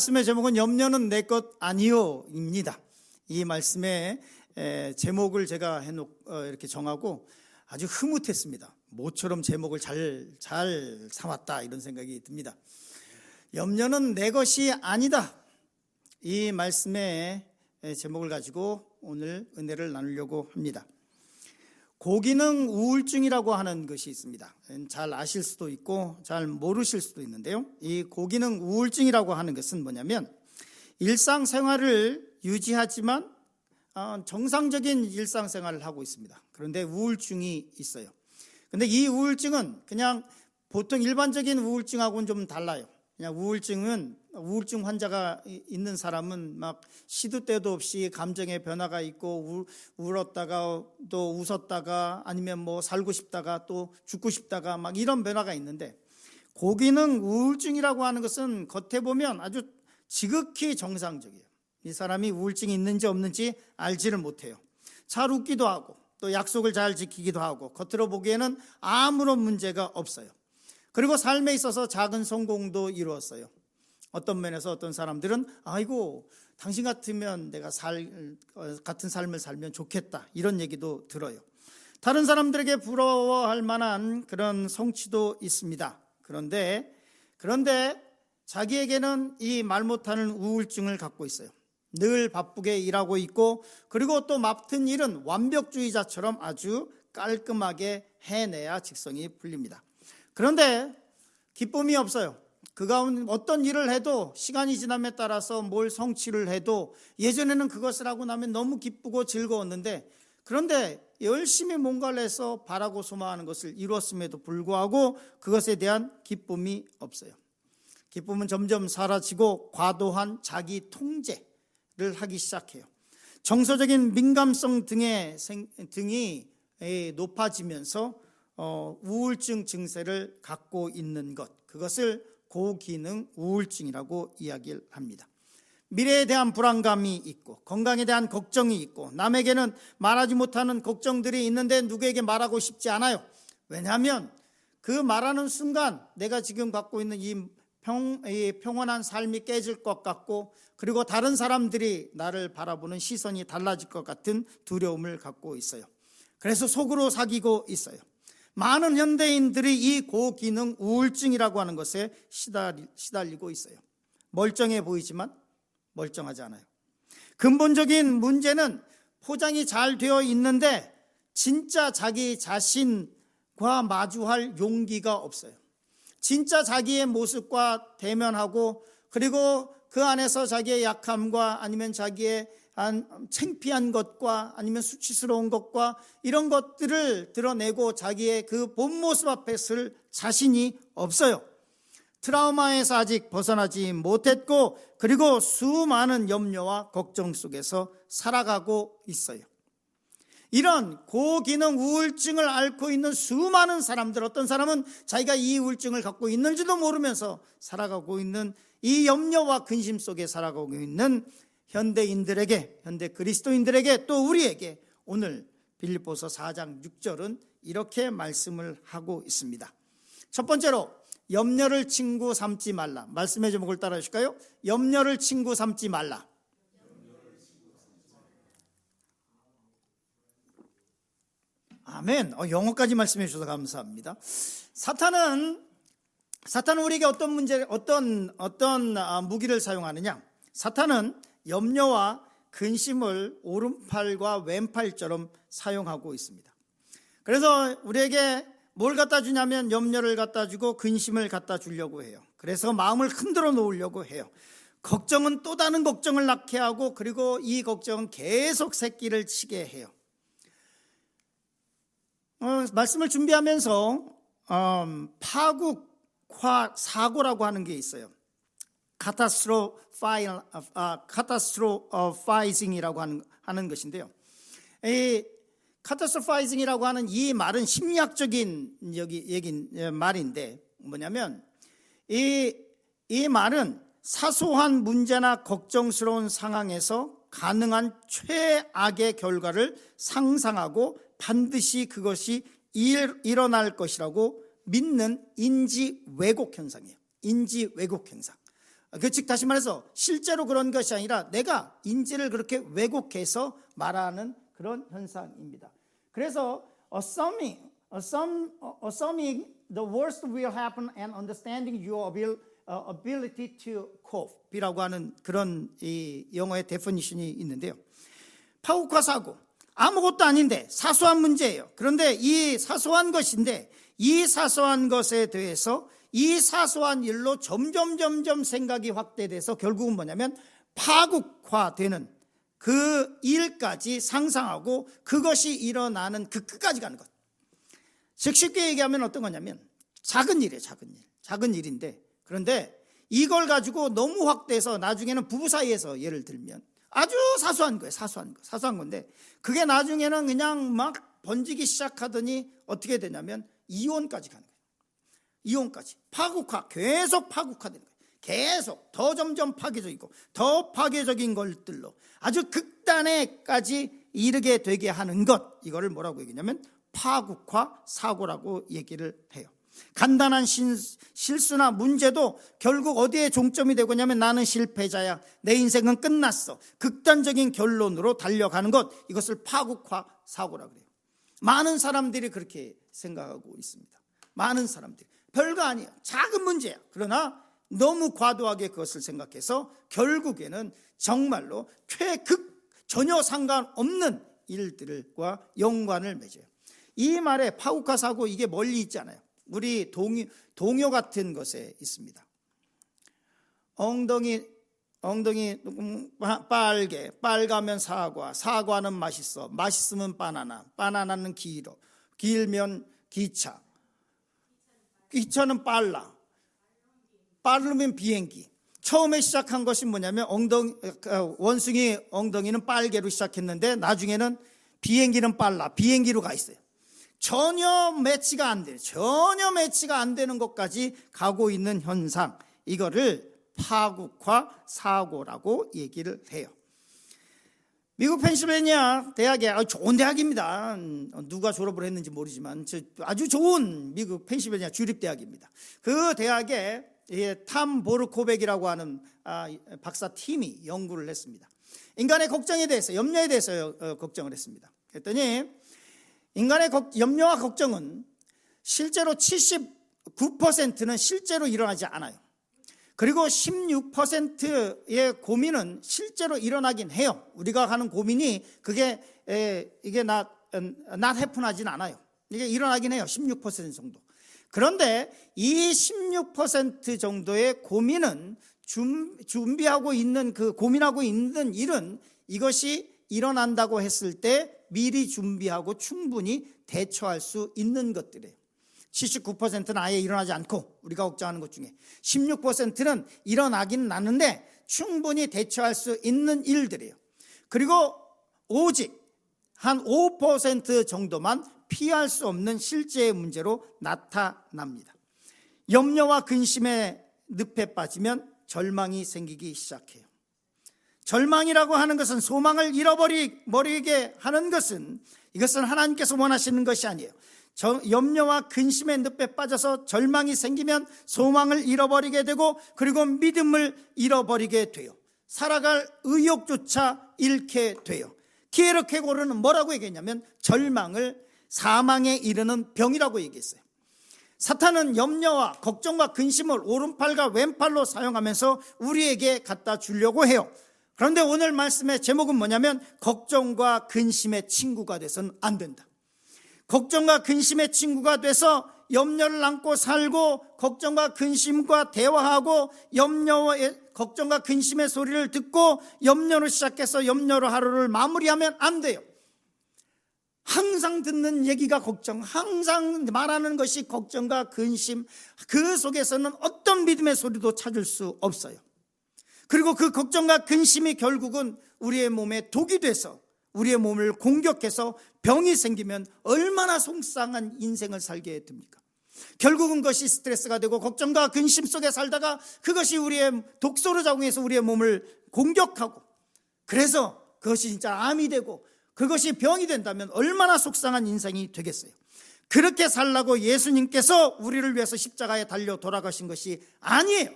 말씀의 제목은 염려는 내 것 아니요입니다. 이 말씀의 제목을 제가 이렇게 정하고 아주 흐뭇했습니다. 모처럼 제목을 잘 삼았다 이런 생각이 듭니다. 염려는 내 것이 아니다. 이 말씀의 제목을 가지고 오늘 은혜를 나누려고 합니다. 고기능 우울증이라고 하는 것이 있습니다. 잘 아실 수도 있고 잘 모르실 수도 있는데요. 이 고기능 우울증이라고 하는 것은 뭐냐면 일상생활을 유지하지만 정상적인 일상생활을 하고 있습니다. 그런데 우울증이 있어요. 그런데 이 우울증은 그냥 보통 일반적인 우울증하고는 좀 달라요. 그냥 우울증 환자가 있는 사람은 막 시도 때도 없이 감정의 변화가 있고 울었다가 또 웃었다가 아니면 뭐 살고 싶다가 또 죽고 싶다가 막 이런 변화가 있는데, 고기능 우울증이라고 하는 것은 겉에 보면 아주 지극히 정상적이에요. 이 사람이 우울증이 있는지 없는지 알지를 못해요. 잘 웃기도 하고 또 약속을 잘 지키기도 하고 겉으로 보기에는 아무런 문제가 없어요. 그리고 삶에 있어서 작은 성공도 이루었어요. 어떤 면에서 어떤 사람들은 아이고 당신 같으면 내가 같은 삶을 살면 좋겠다 이런 얘기도 들어요. 다른 사람들에게 부러워할 만한 그런 성취도 있습니다. 그런데 자기에게는 이 말 못하는 우울증을 갖고 있어요. 늘 바쁘게 일하고 있고 그리고 또 맡은 일은 완벽주의자처럼 아주 깔끔하게 해내야 직성이 풀립니다. 그런데 기쁨이 없어요. 그 가운데 어떤 일을 해도 시간이 지남에 따라서 뭘 성취를 해도 예전에는 그것을 하고 나면 너무 기쁘고 즐거웠는데, 그런데 열심히 뭔가를 해서 바라고 소망하는 것을 이루었음에도 불구하고 그것에 대한 기쁨이 없어요. 기쁨은 점점 사라지고 과도한 자기 통제를 하기 시작해요. 정서적인 민감성 등이 높아지면서 우울증 증세를 갖고 있는 것, 그것을 고기능 우울증이라고 이야기를 합니다. 미래에 대한 불안감이 있고 건강에 대한 걱정이 있고 남에게는 말하지 못하는 걱정들이 있는데 누구에게 말하고 싶지 않아요. 왜냐하면 그 말하는 순간 내가 지금 갖고 있는 이 평온한 삶이 깨질 것 같고, 그리고 다른 사람들이 나를 바라보는 시선이 달라질 것 같은 두려움을 갖고 있어요. 그래서 속으로 사귀고 있어요. 많은 현대인들이 이 고기능 우울증이라고 하는 것에 시달리고 있어요. 멀쩡해 보이지만 멀쩡하지 않아요. 근본적인 문제는 포장이 잘 되어 있는데 진짜 자기 자신과 마주할 용기가 없어요. 진짜 자기의 모습과 대면하고 그리고 그 안에서 자기의 약함과 아니면 자기의 창피한 것과 아니면 수치스러운 것과 이런 것들을 드러내고 자기의 그 본 모습 앞에 설 자신이 없어요. 트라우마에서 아직 벗어나지 못했고 그리고 수많은 염려와 걱정 속에서 살아가고 있어요. 이런 고기능 우울증을 앓고 있는 수많은 사람들, 어떤 사람은 자기가 이 우울증을 갖고 있는지도 모르면서 살아가고 있는 이 염려와 근심 속에 살아가고 있는 현대 그리스도인들에게 또 우리에게 오늘 빌립보서 4장 6절은 이렇게 말씀을 하고 있습니다. 첫 번째로 염려를 친구 삼지 말라. 말씀의 제목을 따라 주실까요? 염려를 친구 삼지 말라. 아멘. 영어까지 말씀해 주셔서 감사합니다. 사탄은 우리에게 어떤 무기를 사용하느냐? 사탄은 염려와 근심을 오른팔과 왼팔처럼 사용하고 있습니다. 그래서 우리에게 뭘 갖다 주냐면 염려를 갖다 주고 근심을 갖다 주려고 해요. 그래서 마음을 흔들어 놓으려고 해요. 걱정은 또 다른 걱정을 낳게 하고 그리고 이 걱정은 계속 새끼를 치게 해요. 말씀을 준비하면서 파국화 사고라고 하는 게 있어요. 카타스트로파이징이라고 하는 것인데요. 이 카타스트로파이징이라고 하는 이 말은 심리학적인 말인데 뭐냐면 이 말은 사소한 문제나 걱정스러운 상황에서 가능한 최악의 결과를 상상하고 반드시 그것이 일어날 것이라고 믿는 인지 왜곡 현상이에요. 인지 왜곡 현상. 즉 다시 말해서 실제로 그런 것이 아니라 내가 인지를 그렇게 왜곡해서 말하는 그런 현상입니다. 그래서 assuming the worst will happen and understanding your ability to cope이라고 하는 그런 이 영어의 데피니션이 있는데요. 파국화 사고, 아무것도 아닌데 사소한 문제예요. 그런데 이 사소한 것인데 이 사소한 것에 대해서 이 사소한 일로 점점 생각이 확대돼서 결국은 뭐냐면 파국화되는 그 일까지 상상하고 그것이 일어나는 그 끝까지 가는 것. 즉 쉽게 얘기하면 어떤 거냐면 작은 일이에요. 작은 일인데 그런데 이걸 가지고 너무 확대해서 나중에는 부부 사이에서 예를 들면 아주 사소한 거예요. 사소한 건데 그게 나중에는 그냥 막 번지기 시작하더니 어떻게 되냐면 이혼까지 가는 거예요. 이혼까지. 파국화, 계속 파국화되는 거예요. 계속 더 점점 파괴적이고 더 파괴적인 것들로 아주 극단에까지 이르게 되게 하는 것, 이거를 뭐라고 얘기냐면 파국화 사고라고 얘기를 해요. 간단한 실수나 문제도 결국 어디에 종점이 되고냐면 나는 실패자야, 내 인생은 끝났어, 극단적인 결론으로 달려가는 것, 이것을 파국화 사고라고 해요. 많은 사람들이 그렇게 생각하고 있습니다. 많은 사람들이 별거 아니야, 작은 문제야. 그러나 너무 과도하게 그것을 생각해서 결국에는 정말로 전혀 상관없는 일들과 연관을 맺어요. 이 말에 파국화 사고, 이게 멀리 있지 않아요. 우리 동요 같은 것에 있습니다. 엉덩이 빨가면 사과, 사과는 맛있어, 맛있으면 바나나, 바나나는 길면 기차, 기차는 빠르면 비행기. 처음에 시작한 것이 뭐냐면 원숭이 엉덩이는 빨개로 시작했는데 나중에는 비행기는 비행기로 가 있어요. 전혀 매치가 안 되는 것까지 가고 있는 현상, 이거를 파국화 사고라고 얘기를 해요. 미국 펜실베니아 대학에 좋은 대학입니다. 누가 졸업을 했는지 모르지만 아주 좋은 미국 펜실베니아 주립대학입니다. 그 대학에 탐 보르코벡이라고 하는 박사팀이 연구를 했습니다. 인간의 걱정에 대해서, 염려에 대해서 걱정을 했습니다. 그랬더니 인간의 염려와 걱정은 실제로 79%는 실제로 일어나지 않아요. 그리고 16%의 고민은 실제로 일어나긴 해요. 우리가 하는 고민이 이게 not happen하진 않아요. 이게 일어나긴 해요. 16% 정도. 그런데 이 16% 정도의 고민은 준비하고 있는 고민하고 있는 일은 이것이 일어난다고 했을 때 미리 준비하고 충분히 대처할 수 있는 것들이에요. 79%는 아예 일어나지 않고 우리가 걱정하는 것 중에 16%는 일어나긴 나는데 충분히 대처할 수 있는 일들이에요. 그리고 오직 한 5% 정도만 피할 수 없는 실제의 문제로 나타납니다. 염려와 근심의 늪에 빠지면 절망이 생기기 시작해요. 절망이라고 하는 것은, 소망을 잃어버리게 하는 것은, 이것은 하나님께서 원하시는 것이 아니에요. 염려와 근심의 늪에 빠져서 절망이 생기면 소망을 잃어버리게 되고, 그리고 믿음을 잃어버리게 돼요. 살아갈 의욕조차 잃게 돼요. 키에르케고르는 뭐라고 얘기했냐면 절망을 사망에 이르는 병이라고 얘기했어요. 사탄은 염려와 걱정과 근심을 오른팔과 왼팔로 사용하면서 우리에게 갖다 주려고 해요. 그런데 오늘 말씀의 제목은 뭐냐면 걱정과 근심의 친구가 돼서는 안 된다. 걱정과 근심의 친구가 돼서 염려를 안고 살고 걱정과 근심과 대화하고 걱정과 근심의 소리를 듣고 염려로 시작해서 염려로 하루를 마무리하면 안 돼요. 항상 듣는 얘기가 걱정, 항상 말하는 것이 걱정과 근심, 그 속에서는 어떤 믿음의 소리도 찾을 수 없어요. 그리고 그 걱정과 근심이 결국은 우리의 몸에 독이 돼서 우리의 몸을 공격해서 병이 생기면 얼마나 속상한 인생을 살게 됩니까? 결국은 그것이 스트레스가 되고 걱정과 근심 속에 살다가 그것이 우리의 독소로 작용해서 우리의 몸을 공격하고, 그래서 그것이 진짜 암이 되고 그것이 병이 된다면 얼마나 속상한 인생이 되겠어요. 그렇게 살라고 예수님께서 우리를 위해서 십자가에 달려 돌아가신 것이 아니에요.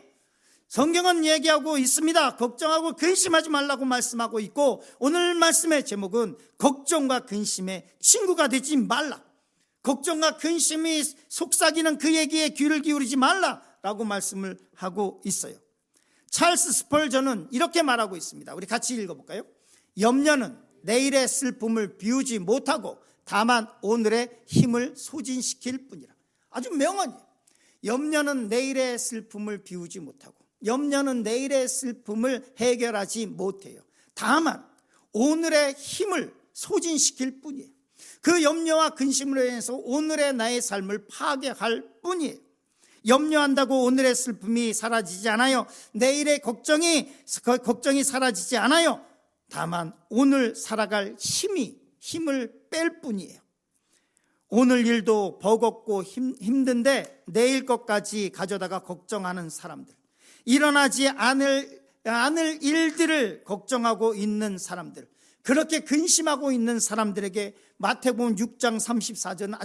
성경은 얘기하고 있습니다. 걱정하고 근심하지 말라고 말씀하고 있고, 오늘 말씀의 제목은 걱정과 근심의 친구가 되지 말라. 걱정과 근심이 속삭이는 그 얘기에 귀를 기울이지 말라라고 말씀을 하고 있어요. 찰스 스펄전은 이렇게 말하고 있습니다. 우리 같이 읽어볼까요? 염려는 내일의 슬픔을 비우지 못하고 다만 오늘의 힘을 소진시킬 뿐이라. 아주 명언이에요. 염려는 내일의 슬픔을 비우지 못하고, 염려는 내일의 슬픔을 해결하지 못해요. 다만 오늘의 힘을 소진시킬 뿐이에요. 그 염려와 근심으로 인해서 오늘의 나의 삶을 파괴할 뿐이에요. 염려한다고 오늘의 슬픔이 사라지지 않아요. 내일의 걱정이 사라지지 않아요. 다만 오늘 살아갈 힘을 뺄 뿐이에요. 오늘 일도 버겁고 힘든데 내일 것까지 가져다가 걱정하는 사람들, 일어나지 않을 일들을 걱정하고 있는 사람들, 그렇게 근심하고 있는 사람들에게 마태복음 6장 34절은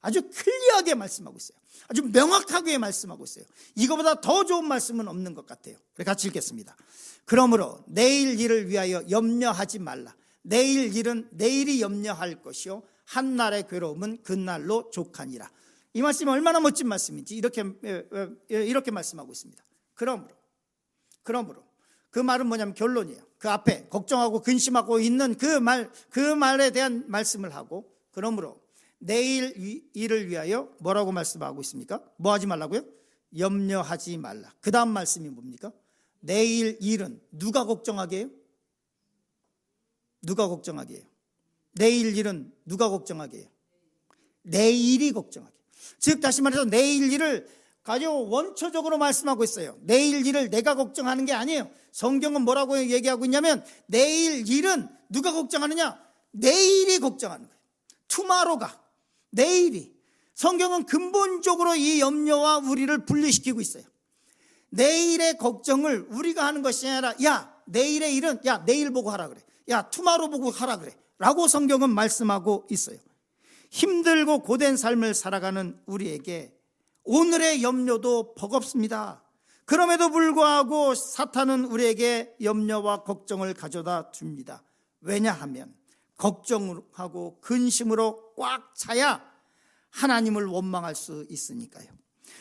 아주 클리어하게 말씀하고 있어요. 아주 명확하게 말씀하고 있어요. 이거보다 더 좋은 말씀은 없는 것 같아요. 우리 같이 읽겠습니다. 그러므로 내일 일을 위하여 염려하지 말라. 내일 일은 내일이 염려할 것이요 한날의 괴로움은 그날로 족하니라. 이 말씀이 얼마나 멋진 말씀인지 이렇게 말씀하고 있습니다. 그러므로 그 말은 뭐냐면 결론이에요. 그 앞에 걱정하고 근심하고 있는 그 말에 대한 말씀을 하고, 그러므로 내일 일을 위하여 뭐라고 말씀하고 있습니까? 뭐 하지 말라고요? 염려하지 말라. 그 다음 말씀이 뭡니까? 내일 일은 누가 걱정하게 해요? 누가 걱정하게 해요? 내일 일은 누가 걱정하게 해요? 내일이 걱정하게 해요. 즉 다시 말해서 내일 일을 아주 원초적으로 말씀하고 있어요. 내일 일을 내가 걱정하는 게 아니에요. 성경은 뭐라고 얘기하고 있냐면 내일 일은 누가 걱정하느냐? 내일이 걱정하는 거예요. 투마로가, 내일이. 성경은 근본적으로 이 염려와 우리를 분리시키고 있어요. 내일의 걱정을 우리가 하는 것이 아니라, 야 내일의 일은 야 내일 보고 하라 그래, 야 투마로 보고 하라 그래 라고 성경은 말씀하고 있어요. 힘들고 고된 삶을 살아가는 우리에게 오늘의 염려도 버겁습니다. 그럼에도 불구하고 사탄은 우리에게 염려와 걱정을 가져다 줍니다. 왜냐하면 걱정하고 근심으로 꽉 차야 하나님을 원망할 수 있으니까요.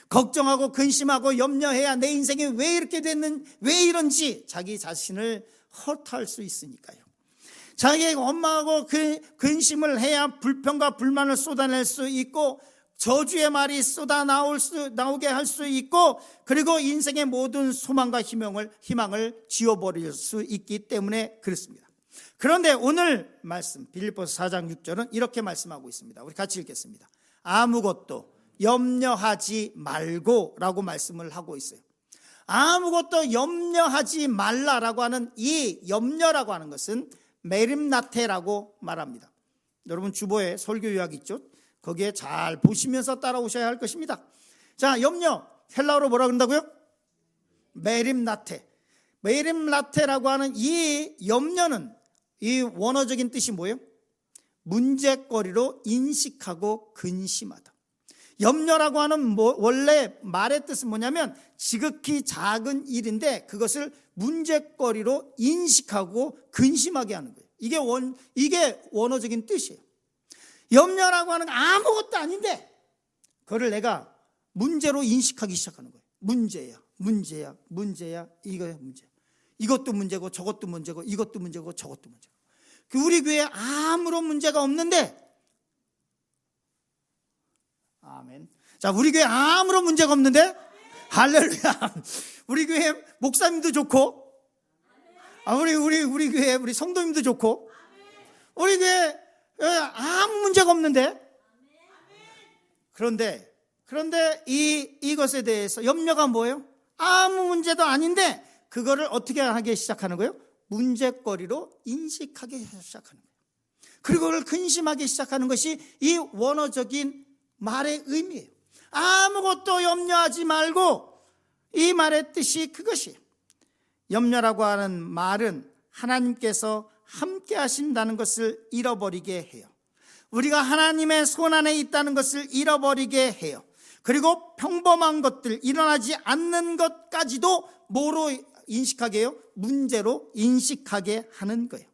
걱정하고 근심하고 염려해야 내 인생이 왜 이런지 자기 자신을 허탈할 수 있으니까요. 자기의 원망하고 근심을 해야 불평과 불만을 쏟아낼 수 있고, 저주의 말이 나오게 할 수 있고, 그리고 인생의 모든 소망과 희망을 지워버릴 수 있기 때문에 그렇습니다. 그런데 오늘 말씀 빌립보서 4장 6절은 이렇게 말씀하고 있습니다. 우리 같이 읽겠습니다. 아무것도 염려하지 말고 라고 말씀을 하고 있어요. 아무것도 염려하지 말라라고 하는 이 염려라고 하는 것은 메림나테라고 말합니다. 여러분 주보에 설교 요약 있죠? 거기에 잘 보시면서 따라오셔야 할 것입니다. 자, 염려 헬라어로 뭐라 그런다고요? 메림나테. 메림나테라고 하는 이 염려는 이 원어적인 뜻이 뭐예요? 문제거리로 인식하고 근심하다. 염려라고 하는 원래 말의 뜻은 뭐냐면 지극히 작은 일인데 그것을 문제거리로 인식하고 근심하게 하는 거예요. 이게 원어적인 뜻이에요. 염려라고 하는 건 아무것도 아닌데 그거를 내가 문제로 인식하기 시작하는 거예요. 문제야, 이거야 문제. 이것도 문제고 저것도 문제고 이것도 문제고 저것도 문제고. 우리 교회에 아무런 문제가 없는데, 아멘. 자, 우리 교회 아무런 문제가 없는데, 할렐루야. 우리 교회 목사님도 좋고, 우리 교회 우리 성도님도 좋고, 우리 교회 아무 문제가 없는데, 그런데 이것에 대해서 염려가 뭐예요? 아무 문제도 아닌데 그거를 어떻게 하기 시작하는 거예요? 문제거리로 인식하기 시작하는 거예요. 그리고 그걸 근심하기 시작하는 것이 이 원어적인 말의 의미예요. 아무것도 염려하지 말고, 이 말의 뜻이 그것이에요. 염려라고 하는 말은 하나님께서 함께 하신다는 것을 잃어버리게 해요. 우리가 하나님의 손 안에 있다는 것을 잃어버리게 해요. 그리고 평범한 것들, 일어나지 않는 것까지도 뭐로 인식하게 해요? 문제로 인식하게 하는 거예요.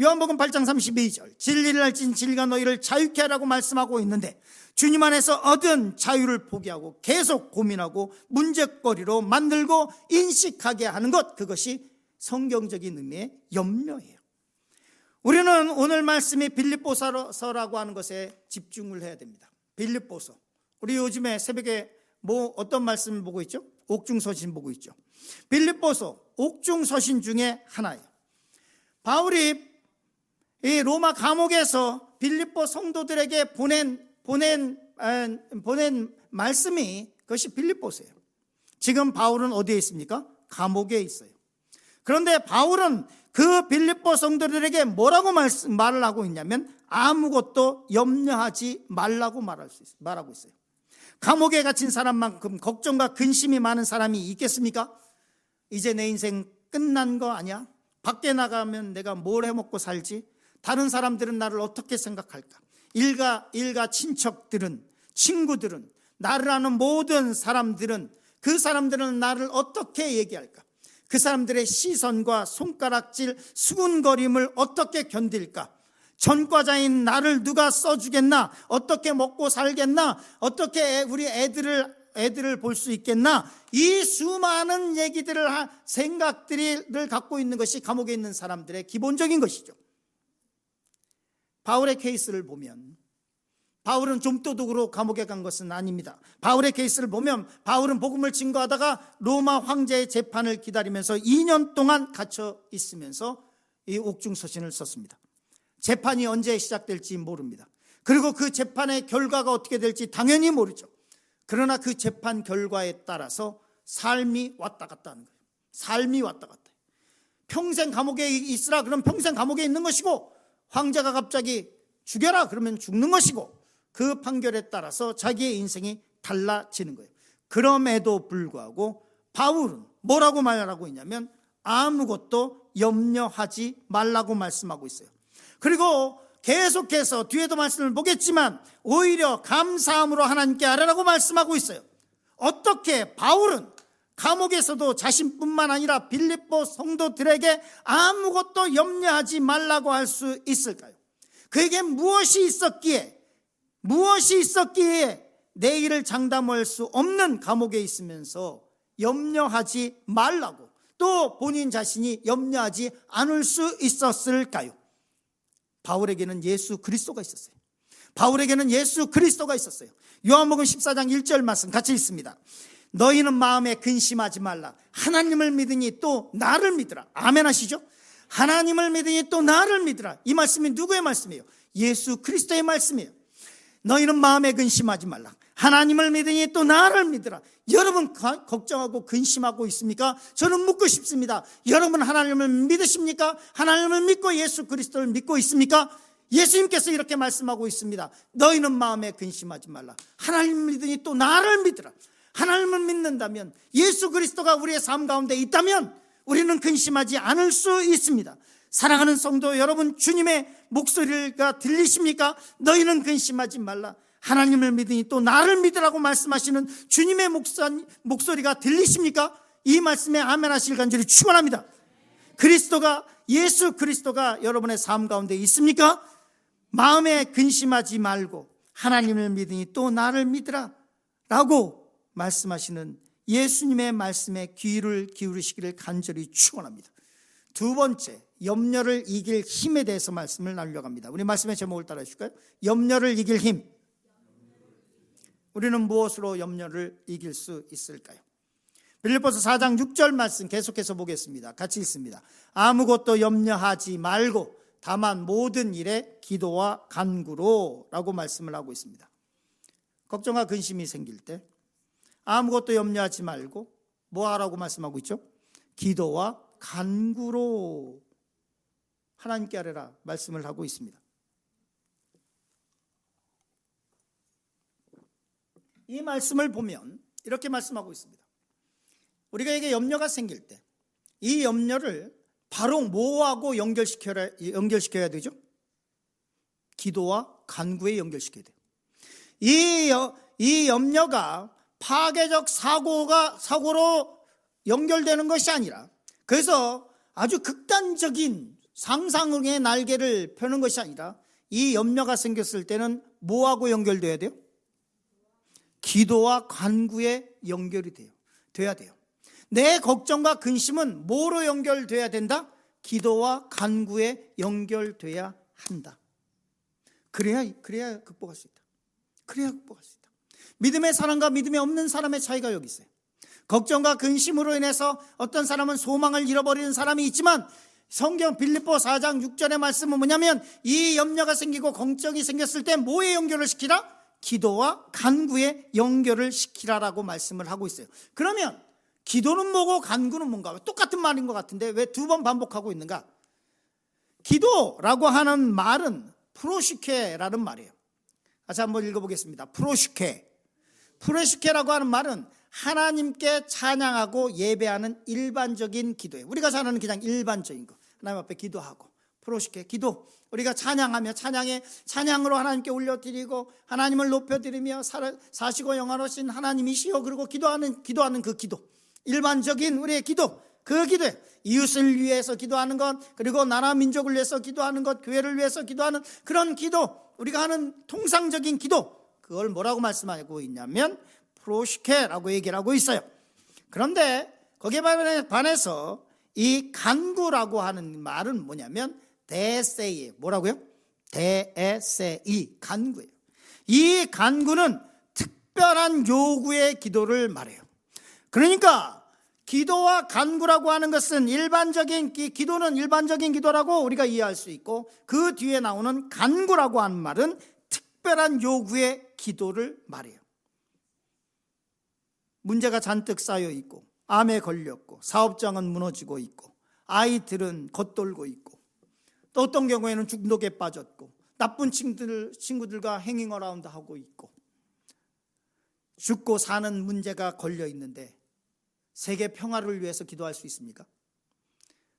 요한복음 8장 32절, 진리를 알진 진리가 너희를 자유케 하라고 말씀하고 있는데, 주님 안에서 얻은 자유를 포기하고 계속 고민하고 문제거리로 만들고 인식하게 하는 것, 그것이 성경적인 의미의 염려예요. 우리는 오늘 말씀이 빌립보서라고 하는 것에 집중을 해야 됩니다. 빌립보서, 우리 요즘에 새벽에 어떤 말씀을 보고 있죠? 옥중서신 보고 있죠. 빌립보서 옥중서신 중에 하나예요. 바울이 이 로마 감옥에서 빌립보 성도들에게 보낸 말씀이, 그것이 빌립보서예요. 지금 바울은 어디에 있습니까? 감옥에 있어요. 그런데 바울은 그 빌립보 성도들에게 뭐라고 말을 하고 있냐면, 아무것도 염려하지 말라고 말하고 있어요. 감옥에 갇힌 사람만큼 걱정과 근심이 많은 사람이 있겠습니까? 이제 내 인생 끝난 거 아니야? 밖에 나가면 내가 뭘 해먹고 살지? 다른 사람들은 나를 어떻게 생각할까? 일가 친척들은, 친구들은, 나를 아는 모든 사람들은, 그 사람들은 나를 어떻게 얘기할까? 그 사람들의 시선과 손가락질, 수군거림을 어떻게 견딜까? 전과자인 나를 누가 써주겠나? 어떻게 먹고 살겠나? 어떻게 우리 애들을 볼 수 있겠나? 이 수많은 얘기들을, 생각들을 갖고 있는 것이 감옥에 있는 사람들의 기본적인 것이죠. 바울의 케이스를 보면, 바울은 좀도둑으로 감옥에 간 것은 아닙니다. 바울의 케이스를 보면, 바울은 복음을 증거하다가 로마 황제의 재판을 기다리면서 2년 동안 갇혀 있으면서 이 옥중서신을 썼습니다. 재판이 언제 시작될지 모릅니다. 그리고 그 재판의 결과가 어떻게 될지 당연히 모르죠. 그러나 그 재판 결과에 따라서 삶이 왔다 갔다 하는 거예요. 삶이 왔다 갔다 해요. 평생 감옥에 있으라 그러면 평생 감옥에 있는 것이고, 황제가 갑자기 죽여라 그러면 죽는 것이고, 그 판결에 따라서 자기의 인생이 달라지는 거예요. 그럼에도 불구하고 바울은 뭐라고 말하고 있냐면, 아무것도 염려하지 말라고 말씀하고 있어요. 그리고 계속해서 뒤에도 말씀을 보겠지만 오히려 감사함으로 하나님께 아뢰라고 말씀하고 있어요. 어떻게 바울은 감옥에서도 자신뿐만 아니라 빌립보 성도들에게 아무것도 염려하지 말라고 할 수 있을까요? 그에게 무엇이 있었기에 내일을 장담할 수 없는 감옥에 있으면서 염려하지 말라고, 또 본인 자신이 염려하지 않을 수 있었을까요? 바울에게는 예수 그리스도가 있었어요. 바울에게는 예수 그리스도가 있었어요. 요한복음 14장 1절 말씀 같이 읽습니다. 너희는 마음에 근심하지 말라. 하나님을 믿으니 또 나를 믿으라. 아멘 하시죠? 하나님을 믿으니 또 나를 믿으라. 이 말씀이 누구의 말씀이에요? 예수 그리스도의 말씀이에요. 너희는 마음에 근심하지 말라. 하나님을 믿으니 또 나를 믿으라. 여러분 걱정하고 근심하고 있습니까? 저는 묻고 싶습니다. 여러분 하나님을 믿으십니까? 하나님을 믿고 예수 그리스도를 믿고 있습니까? 예수님께서 이렇게 말씀하고 있습니다. 너희는 마음에 근심하지 말라. 하나님을 믿으니 또 나를 믿으라. 하나님을 믿는다면, 예수 그리스도가 우리의 삶 가운데 있다면 우리는 근심하지 않을 수 있습니다. 사랑하는 성도 여러분, 주님의 목소리가 들리십니까? 너희는 근심하지 말라. 하나님을 믿으니 또 나를 믿으라고 말씀하시는 주님의 목소리가 들리십니까? 이 말씀에 아멘 하시길 간절히 축원합니다. 예수 그리스도가 여러분의 삶 가운데 있습니까? 마음에 근심하지 말고 하나님을 믿으니 또 나를 믿으라 라고 말씀하시는 예수님의 말씀에 귀를 기울이시기를 간절히 축원합니다. 두 번째, 염려를 이길 힘에 대해서 말씀을 나누려고 합니다. 우리 말씀의 제목을 따라 주실까요? 염려를 이길 힘. 우리는 무엇으로 염려를 이길 수 있을까요? 빌립보서 4장 6절 말씀 계속해서 보겠습니다. 같이 읽습니다. 아무것도 염려하지 말고 다만 모든 일에 기도와 간구로 라고 말씀을 하고 있습니다. 걱정과 근심이 생길 때 아무것도 염려하지 말고 뭐 하라고 말씀하고 있죠? 기도와 간구로 하나님께 아뢰라 말씀을 하고 있습니다. 이 말씀을 보면 이렇게 말씀하고 있습니다. 우리가 염려가 생길 때 이 염려를 바로 뭐하고 연결시켜야 되죠? 기도와 간구에 연결시켜야 돼요. 이 염려가 파괴적 사고로 연결되는 것이 아니라, 그래서 아주 극단적인 상상의 날개를 펴는 것이 아니라, 이 염려가 생겼을 때는 뭐하고 연결돼야 돼요? 기도와 간구에 연결이 돼야 돼요. 내 걱정과 근심은 뭐로 연결돼야 된다? 기도와 간구에 연결돼야 한다. 그래야 극복할 수 있다. 그래야 극복할 수 있다. 믿음의 사람과 믿음이 없는 사람의 차이가 여기 있어요. 걱정과 근심으로 인해서 어떤 사람은 소망을 잃어버리는 사람이 있지만, 성경 빌립보 4장 6절의 말씀은 뭐냐면, 이 염려가 생기고 걱정이 생겼을 때 뭐에 연결을 시키라? 기도와 간구에 연결을 시키라라고 말씀을 하고 있어요. 그러면 기도는 뭐고 간구는 뭔가? 똑같은 말인 것 같은데 왜 두 번 반복하고 있는가? 기도라고 하는 말은 프로시케라는 말이에요. 다시 한번 읽어보겠습니다. 프로시케라고 하는 말은 하나님께 찬양하고 예배하는 일반적인 기도예요. 우리가 잘하는 그냥 일반적인 거, 하나님 앞에 기도하고, 프로시케 기도, 우리가 찬양하며 찬양으로 하나님께 올려드리고 하나님을 높여드리며 사시고 영화로우신 하나님이시여, 그리고 기도하는 그 기도, 일반적인 우리의 기도, 그 기도에 이웃을 위해서 기도하는 것, 그리고 나라 민족을 위해서 기도하는 것, 교회를 위해서 기도하는 그런 기도, 우리가 하는 통상적인 기도, 그걸 뭐라고 말씀하고 있냐면 프로시케라고 얘기를 하고 있어요. 그런데 거기에 반해서 이 간구라고 하는 말은 뭐냐면 데세이예요. 뭐라고요? 데에세이, 간구예요. 이 간구는 특별한 요구의 기도를 말해요. 그러니까 기도와 간구라고 하는 것은 기도는 일반적인 기도라고 우리가 이해할 수 있고, 그 뒤에 나오는 간구라고 하는 말은 특별한 요구의 기도를 말해요. 문제가 잔뜩 쌓여 있고, 암에 걸렸고, 사업장은 무너지고 있고, 아이들은 겉돌고 있고, 또 어떤 경우에는 중독에 빠졌고, 나쁜 친구들과 행잉어라운드 하고 있고, 죽고 사는 문제가 걸려 있는데 세계 평화를 위해서 기도할 수 있습니까?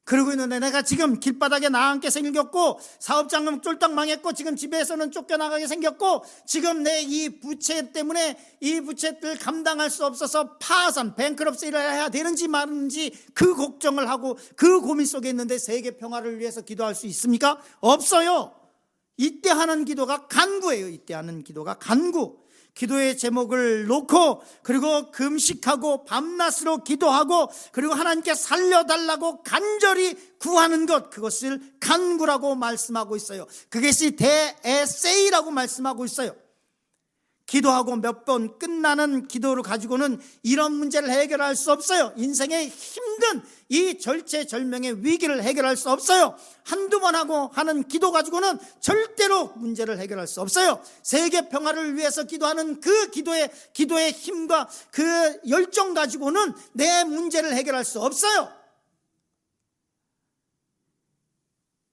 그러고 있는데 내가 지금 길바닥에 나앉게 생겼고, 사업장은 쫄딱 망했고, 지금 집에서는 쫓겨나가게 생겼고, 지금 내 이 부채 때문에 이 부채를 감당할 수 없어서 파산, 뱅크럽시를 해야 되는지 마는지 그 걱정을 하고 그 고민 속에 있는데 세계 평화를 위해서 기도할 수 있습니까? 없어요. 이때 하는 기도가 간구예요. 이때 하는 기도가 간구. 기도의 제목을 놓고, 그리고 금식하고 밤낮으로 기도하고, 그리고 하나님께 살려달라고 간절히 구하는 것, 그것을 간구라고 말씀하고 있어요. 그것이 데에세이라고 말씀하고 있어요. 기도하고 몇 번 끝나는 기도를 가지고는 이런 문제를 해결할 수 없어요. 인생의 힘든 이 절체절명의 위기를 해결할 수 없어요. 한두 번 하고 하는 기도 가지고는 절대로 문제를 해결할 수 없어요. 세계 평화를 위해서 기도하는 그 기도의 힘과 그 열정 가지고는 내 문제를 해결할 수 없어요.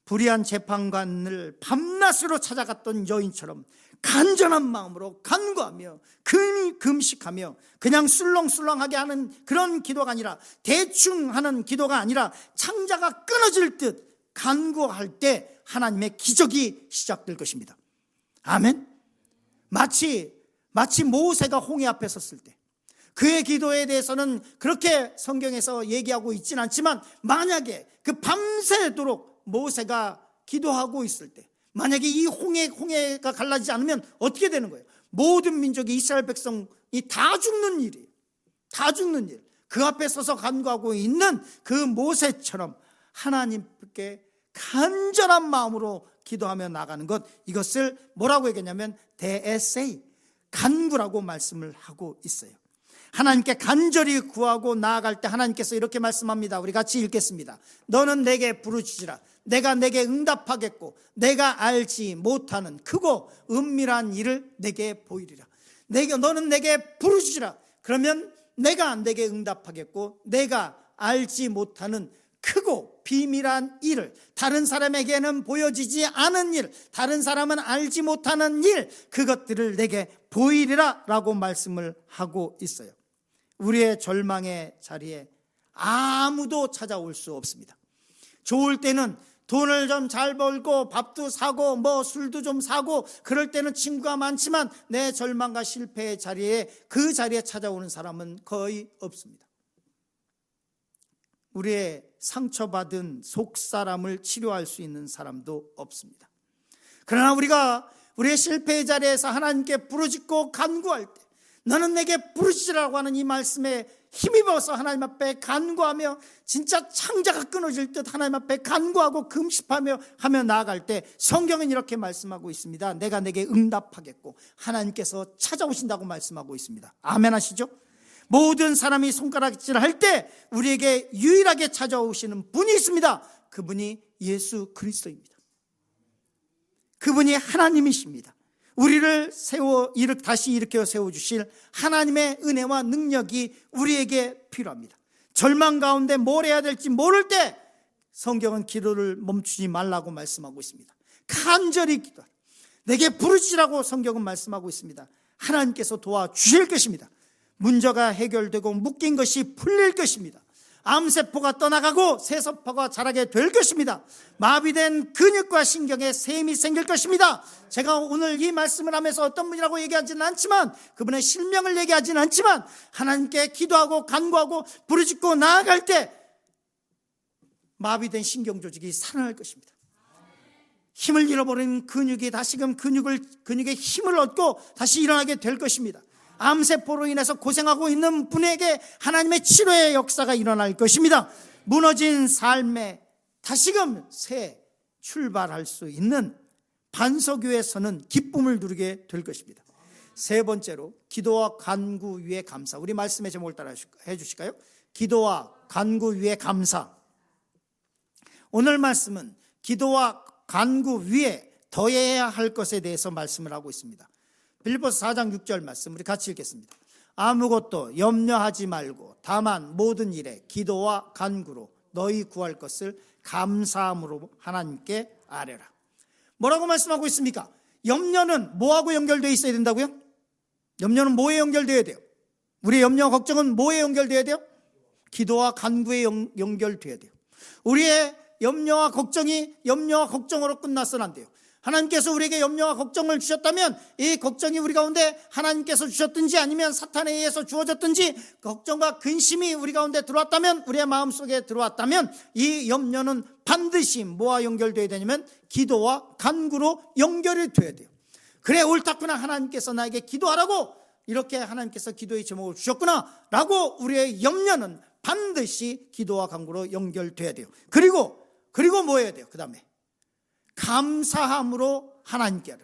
불의한 재판관을 밤낮으로 찾아갔던 여인처럼 간절한 마음으로 간구하며 금식하며 그냥 술렁술렁하게 하는 그런 기도가 아니라, 대충 하는 기도가 아니라 창자가 끊어질 듯 간구할 때 하나님의 기적이 시작될 것입니다. 아멘. 마치 모세가 홍해 앞에 섰을 때, 그의 기도에 대해서는 그렇게 성경에서 얘기하고 있지는 않지만, 만약에 그 밤새도록 모세가 기도하고 있을 때, 만약에 이 홍해가 갈라지지 않으면 어떻게 되는 거예요? 모든 민족이, 이스라엘 백성이 다 죽는 일이에요. 다 죽는 일. 그 앞에 서서 간구하고 있는 그 모세처럼 하나님께 간절한 마음으로 기도하며 나가는 것, 이것을 뭐라고 얘기했냐면 데에세이, 간구라고 말씀을 하고 있어요. 하나님께 간절히 구하고 나아갈 때 하나님께서 이렇게 말씀합니다. 우리 같이 읽겠습니다. 너는 내게 부르짖으라. 내가 내게 응답하겠고 내가 알지 못하는 크고 은밀한 일을 내게 보이리라. 너는 내게 부르짖으라. 그러면 내가 내게 응답하겠고 내가 알지 못하는 크고 비밀한 일을, 다른 사람에게는 보여지지 않은 일, 다른 사람은 알지 못하는 일, 그것들을 내게 보이리라 라고 말씀을 하고 있어요. 우리의 절망의 자리에 아무도 찾아올 수 없습니다. 좋을 때는 돈을 좀 잘 벌고 밥도 사고 뭐 술도 좀 사고 그럴 때는 친구가 많지만 내 절망과 실패의 자리에 그 자리에 찾아오는 사람은 거의 없습니다. 우리의 상처받은 속사람을 치료할 수 있는 사람도 없습니다. 그러나 우리가 우리의 실패의 자리에서 하나님께 부르짖고 간구할 때 너는 내게 부르짖으라고 하는 이 말씀에 힘입어서 하나님 앞에 간구하며 진짜 창자가 끊어질 듯 하나님 앞에 간구하고 금식하며 나아갈 때 성경은 이렇게 말씀하고 있습니다. 내가 내게 응답하겠고 하나님께서 찾아오신다고 말씀하고 있습니다. 아멘 하시죠? 모든 사람이 손가락질을 할 때 우리에게 유일하게 찾아오시는 분이 있습니다. 그분이 예수 그리스도입니다. 그분이 하나님이십니다. 우리를 다시 일으켜 세워주실 하나님의 은혜와 능력이 우리에게 필요합니다. 절망 가운데 뭘 해야 될지 모를 때 성경은 기도를 멈추지 말라고 말씀하고 있습니다. 간절히 기도하라. 내게 부르짖으라고 성경은 말씀하고 있습니다. 하나님께서 도와주실 것입니다. 문제가 해결되고 묶인 것이 풀릴 것입니다. 암세포가 떠나가고 새서포가 자라게 될 것입니다. 마비된 근육과 신경에 셈이 생길 것입니다. 제가 오늘 이 말씀을 하면서 어떤 분이라고 얘기하지는 않지만, 그분의 실명을 얘기하지는 않지만, 하나님께 기도하고 간구하고 부르짖고 나아갈 때 마비된 신경조직이 살아날 것입니다. 힘을 잃어버린 근육이 다시금 근육의 힘을 얻고 다시 일어나게 될 것입니다. 암세포로 인해서 고생하고 있는 분에게 하나님의 치료의 역사가 일어날 것입니다. 무너진 삶에 다시금 새 출발할 수 있는 반석위에서는 기쁨을 누리게 될 것입니다. 세 번째로 기도와 간구 위에 감사. 우리 말씀의 제목을 따라 해주실까요? 기도와 간구 위에 감사. 오늘 말씀은 기도와 간구 위에 더해야 할 것에 대해서 말씀을 하고 있습니다. 빌립보서 4장 6절 말씀 우리 같이 읽겠습니다. 아무것도 염려하지 말고 다만 모든 일에 기도와 간구로 너희 구할 것을 감사함으로 하나님께 아뢰라. 뭐라고 말씀하고 있습니까? 염려는 뭐하고 연결되어 있어야 된다고요? 염려는 뭐에 연결되어야 돼요? 우리의 염려와 걱정은 뭐에 연결되어야 돼요? 기도와 간구에 연결되어야 돼요. 우리의 염려와 걱정으로 끝나서는 안 돼요. 하나님께서 우리에게 염려와 걱정을 주셨다면 이 걱정이 우리 가운데 하나님께서 주셨든지 아니면 사탄에 의해서 주어졌든지 걱정과 근심이 우리 가운데 들어왔다면, 우리의 마음속에 들어왔다면 이 염려는 반드시 뭐와 연결되어야 되냐면 기도와 간구로 연결이 되어야 돼요. 그래, 옳다구나, 하나님께서 나에게 기도하라고 이렇게 하나님께서 기도의 제목을 주셨구나 라고 우리의 염려는 반드시 기도와 간구로 연결되어야 돼요. 그리고 뭐 해야 돼요? 그 다음에 감사함으로 하나님께 하라.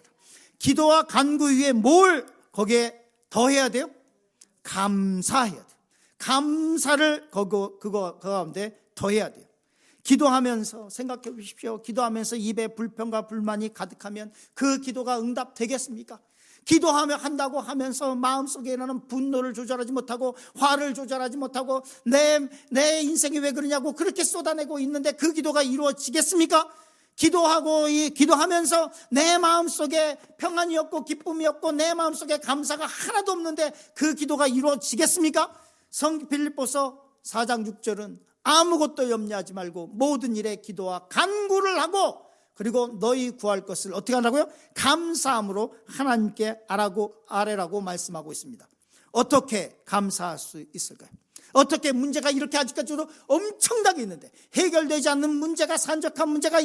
기도와 간구 위에 뭘 거기에 더해야 돼요? 감사해야 돼요. 감사를 그거 가운데 더해야 돼요. 기도하면서 생각해 보십시오. 기도하면서 입에 불평과 불만이 가득하면 그 기도가 응답되겠습니까? 한다고 하면서 마음속에 일어나는 분노를 조절하지 못하고 화를 조절하지 못하고 내 인생이 왜 그러냐고 그렇게 쏟아내고 있는데 그 기도가 이루어지겠습니까? 기도하면서 내 마음속에 평안이 없고 기쁨이 없고 내 마음속에 감사가 하나도 없는데 그 기도가 이루어지겠습니까? 빌립보서 4장 6절은 아무것도 염려하지 말고 모든 일에 기도와 간구를 하고 그리고 너희 구할 것을 어떻게 하라고요? 감사함으로 하나님께 아뢰라고 말씀하고 있습니다. 어떻게 감사할 수 있을까요? 어떻게 문제가 이렇게 아직까지도 엄청나게 있는데 해결되지 않는 문제가, 산적한 문제가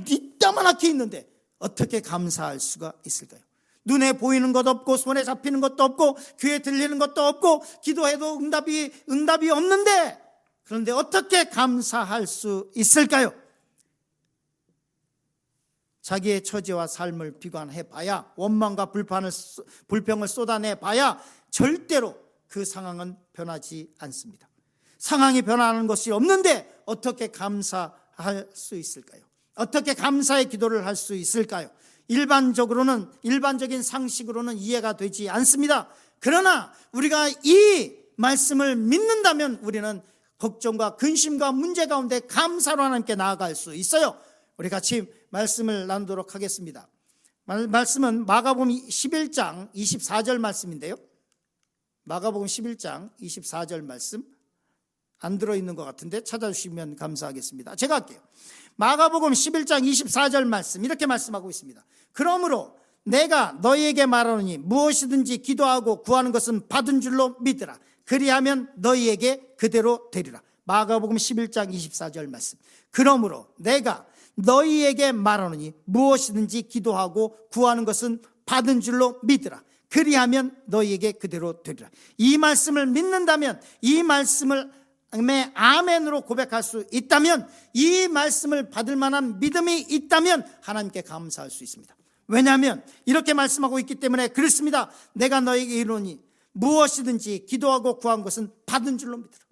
이따만하게 있는데 어떻게 감사할 수가 있을까요? 눈에 보이는 것도 없고 손에 잡히는 것도 없고 귀에 들리는 것도 없고 기도해도 응답이 없는데 그런데 어떻게 감사할 수 있을까요? 자기의 처지와 삶을 비관해봐야, 원망과 불평을 쏟아내봐야 절대로 그 상황은 변하지 않습니다. 상황이 변하는 것이 없는데 어떻게 감사할 수 있을까요? 어떻게 감사의 기도를 할 수 있을까요? 일반적인 상식으로는 이해가 되지 않습니다. 그러나 우리가 이 말씀을 믿는다면 우리는 걱정과 근심과 문제 가운데 감사로 하나님께 나아갈 수 있어요. 우리 같이 말씀을 나누도록 하겠습니다. 말씀은 마가복음 11장 24절 말씀인데요. 마가복음 11장 24절 말씀 안 들어있는 것 같은데 찾아주시면 감사하겠습니다. 제가 할게요. 마가복음 11장 24절 말씀 이렇게 말씀하고 있습니다. 그러므로 내가 너희에게 말하노니 무엇이든지 기도하고 구하는 것은 받은 줄로 믿으라. 그리하면 너희에게 그대로 되리라. 마가복음 11장 24절 말씀. 그러므로 내가 너희에게 말하노니 무엇이든지 기도하고 구하는 것은 받은 줄로 믿으라. 그리하면 너희에게 그대로 되리라. 이 말씀을 믿는다면, 이 말씀을 아멘으로 고백할 수 있다면, 이 말씀을 받을 만한 믿음이 있다면 하나님께 감사할 수 있습니다. 왜냐하면 이렇게 말씀하고 있기 때문에 그렇습니다. 내가 너에게 이르노니 무엇이든지 기도하고 구한 것은 받은 줄로 믿으라.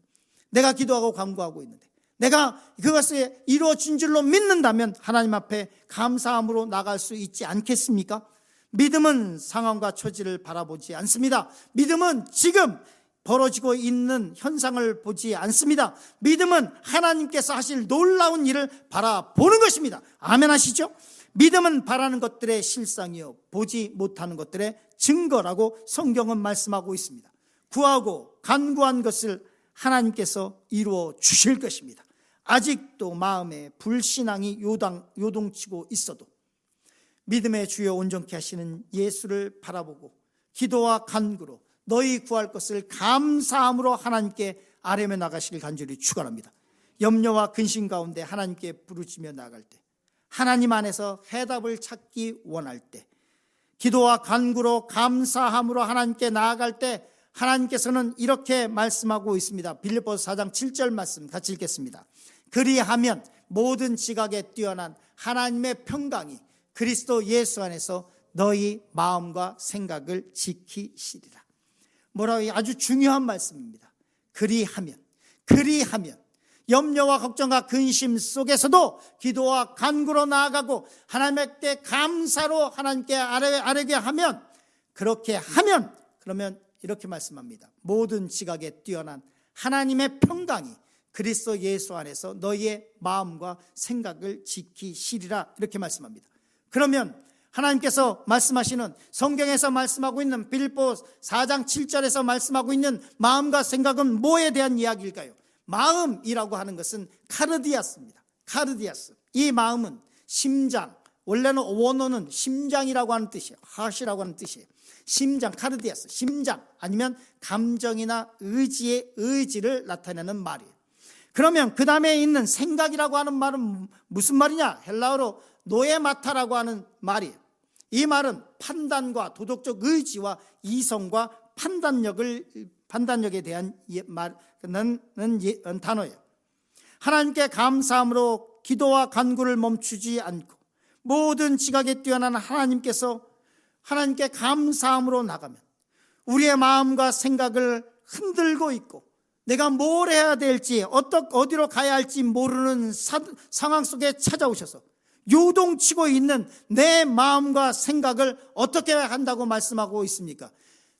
내가 기도하고 간구하고 있는데 내가 그것이 이루어진 줄로 믿는다면 하나님 앞에 감사함으로 나갈 수 있지 않겠습니까? 믿음은 상황과 처지를 바라보지 않습니다. 믿음은 지금 벌어지고 있는 현상을 보지 않습니다. 믿음은 하나님께서 하실 놀라운 일을 바라보는 것입니다. 아멘 하시죠? 믿음은 바라는 것들의 실상이요 보지 못하는 것들의 증거라고 성경은 말씀하고 있습니다. 구하고 간구한 것을 하나님께서 이루어 주실 것입니다. 아직도 마음에 불신앙이 요동치고 있어도 믿음의 주여 온전케 하시는 예수를 바라보고 기도와 간구로 너희 구할 것을 감사함으로 하나님께 아뢰며 나가시길 간절히 축원합니다. 염려와 근심 가운데 하나님께 부르짖며 나갈 때, 하나님 안에서 해답을 찾기 원할 때, 기도와 간구로 감사함으로 하나님께 나아갈 때 하나님께서는 이렇게 말씀하고 있습니다. 빌립보서 4장 7절 말씀 같이 읽겠습니다. 그리하면 모든 지각에 뛰어난 하나님의 평강이 그리스도 예수 안에서 너희 마음과 생각을 지키시리라. 뭐라고 아주 중요한 말씀입니다. 그리하면 염려와 걱정과 근심 속에서도 기도와 간구로 나아가고 하나님께 감사로 하나님께 아뢰게 하면, 그렇게 하면, 그러면 이렇게 말씀합니다. 모든 지각에 뛰어난 하나님의 평강이 그리스도 예수 안에서 너희의 마음과 생각을 지키시리라 이렇게 말씀합니다. 그러면 하나님께서 말씀하시는, 성경에서 말씀하고 있는 빌립보 4장 7절에서 말씀하고 있는 마음과 생각은 뭐에 대한 이야기일까요? 마음이라고 하는 것은 카르디아스입니다. 카르디아스. 이 마음은 심장, 원래는 원어는 심장이라고 하는 뜻이에요. 하시라고 하는 뜻이에요. 심장, 카르디아스, 심장 아니면 감정이나 의지를 나타내는 말이에요. 그러면 그 다음에 있는 생각이라고 하는 말은 무슨 말이냐? 헬라어로 노에마타라고 하는 말이에요. 이 말은 판단과 도덕적 의지와 이성과 판단력에 대한 단어예요. 하나님께 감사함으로 기도와 간구를 멈추지 않고 모든 지각에 뛰어난 하나님께 감사함으로 나가면 우리의 마음과 생각을 흔들고 있고 내가 뭘 해야 될지 어디로 가야 할지 모르는 상황 속에 찾아오셔서 요동치고 있는 내 마음과 생각을 어떻게 한다고 말씀하고 있습니까?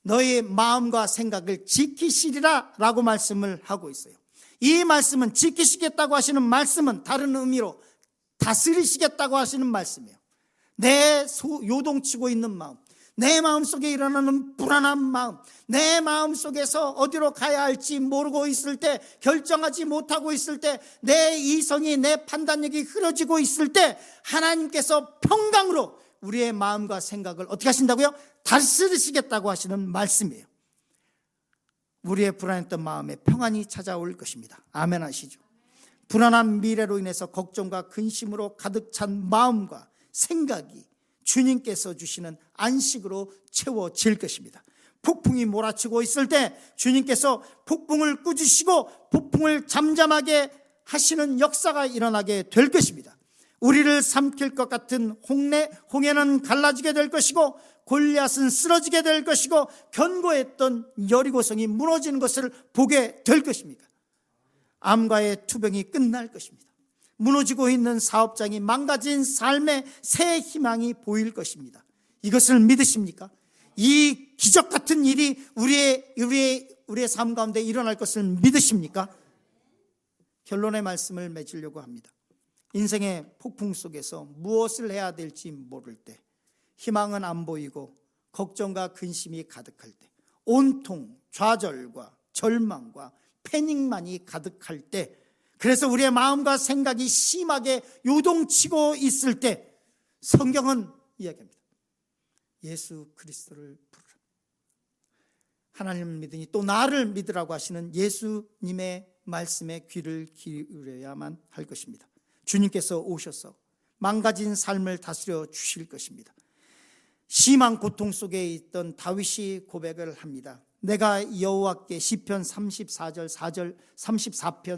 너의 마음과 생각을 지키시리라 라고 말씀을 하고 있어요. 이 말씀은 지키시겠다고 하시는 말씀은 다른 의미로 다스리시겠다고 하시는 말씀이에요. 내 요동치고 있는 마음, 내 마음속에 일어나는 불안한 마음, 내 마음속에서 어디로 가야 할지 모르고 있을 때, 결정하지 못하고 있을 때, 내 이성이, 내 판단력이 흐려지고 있을 때 하나님께서 평강으로 우리의 마음과 생각을 어떻게 하신다고요? 다스리시겠다고 하시는 말씀이에요. 우리의 불안했던 마음에 평안이 찾아올 것입니다. 아멘 하시죠? 불안한 미래로 인해서 걱정과 근심으로 가득 찬 마음과 생각이 주님께서 주시는 안식으로 채워질 것입니다. 폭풍이 몰아치고 있을 때 주님께서 폭풍을 꾸짖으시고 폭풍을 잠잠하게 하시는 역사가 일어나게 될 것입니다. 우리를 삼킬 것 같은 홍해는 갈라지게 될 것이고 골리앗은 쓰러지게 될 것이고 견고했던 여리고성이 무너지는 것을 보게 될 것입니다. 암과의 투병이 끝날 것입니다. 무너지고 있는 사업장이 망가진 삶의 새 희망이 보일 것입니다. 이것을 믿으십니까? 이 기적 같은 일이 우리의 삶 가운데 일어날 것을 믿으십니까? 결론의 말씀을 맺으려고 합니다. 인생의 폭풍 속에서 무엇을 해야 될지 모를 때, 희망은 안 보이고 걱정과 근심이 가득할 때, 온통 좌절과 절망과 패닉만이 가득할 때, 그래서 우리의 마음과 생각이 심하게 요동치고 있을 때 성경은 이야기합니다. 예수 그리스도를 부르라. 하나님을 믿으니 또 나를 믿으라고 하시는 예수님의 말씀에 귀를 기울여야만 할 것입니다. 주님께서 오셔서 망가진 삶을 다스려 주실 것입니다. 심한 고통 속에 있던 다윗이 고백을 합니다. 내가 여호와께 시편 34편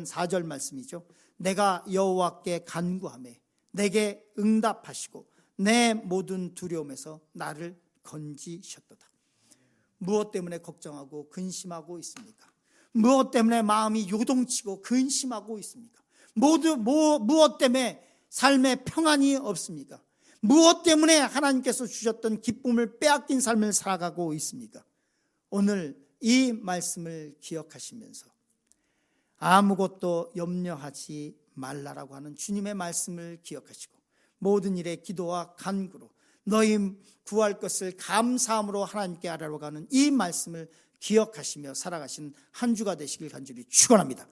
4절 말씀이죠. 내가 여호와께 간구하매 내게 응답하시고 내 모든 두려움에서 나를 건지셨도다. 무엇 때문에 걱정하고 근심하고 있습니까? 무엇 때문에 마음이 요동치고 근심하고 있습니까? 무엇 때문에 삶에 평안이 없습니까? 무엇 때문에 하나님께서 주셨던 기쁨을 빼앗긴 삶을 살아가고 있습니까? 오늘 이 말씀을 기억하시면서 아무것도 염려하지 말라라고 하는 주님의 말씀을 기억하시고 모든 일에 기도와 간구로 너희 구할 것을 감사함으로 하나님께 아뢰러 가는 이 말씀을 기억하시며 살아가신 한 주가 되시길 간절히 축원합니다.